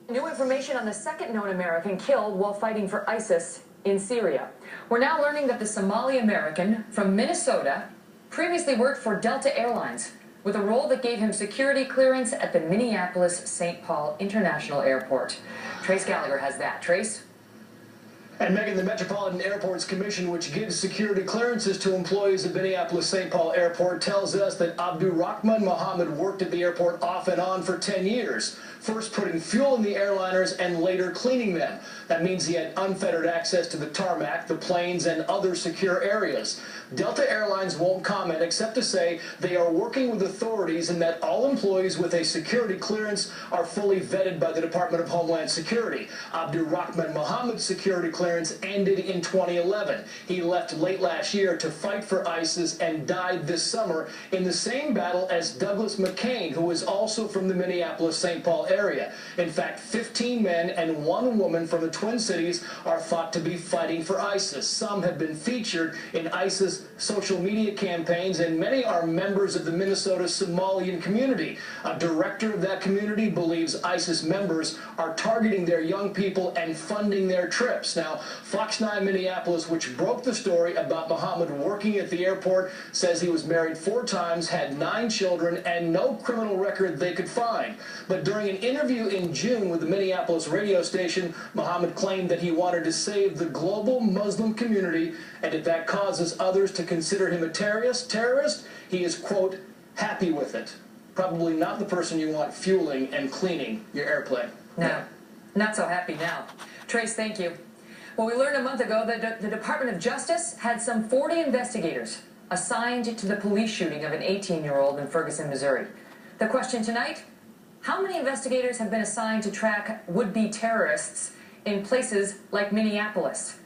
New information on the second known American killed while fighting for ISIS in Syria. We're now learning that the Somali American from Minnesota previously worked for Delta Airlines with a role that gave him security clearance at the Minneapolis-St. Paul International Airport. Trace Gallagher has that. Trace? And Megan, the Metropolitan Airports Commission, which gives security clearances to employees at Minneapolis-St. Paul Airport, tells us that Abdurrahman Mohammed worked at the airport off and on for 10 years, first putting fuel in the airliners and later cleaning them. That means he had unfettered access to the tarmac, the planes, and other secure areas. Delta Airlines won't comment except to say they are working with authorities and that all employees with a security clearance are fully vetted by the Department of Homeland Security. Abdurrahman Mohammed's security clearance ended in 2011. He left late last year to fight for ISIS and died this summer in the same battle as Douglas McCain, who is also from the Minneapolis-St. Paul area. In fact, 15 men and 1 woman from the Twin Cities are thought to be fighting for ISIS. Some have been featured in ISIS social media campaigns, and many are members of the Minnesota Somalian community. A director of that community believes ISIS members are targeting their young people and funding their trips. Now, Fox 9 Minneapolis, which broke the story about Mohammed working at the airport, says he was married 4 times, had 9 children, and no criminal record they could find. But during an interview in June with the Minneapolis radio station, Mohammed claimed that he wanted to save the global Muslim community, and if that causes others to consider him a terrorist, he is, quote, happy with it. Probably not the person you want fueling and cleaning your airplane. No, not so happy now. Trace, thank you. Well, we learned a month ago that the Department of Justice had some 40 investigators assigned to the police shooting of an 18-year-old in Ferguson, Missouri. The question tonight, how many investigators have been assigned to track would-be terrorists in places like Minneapolis?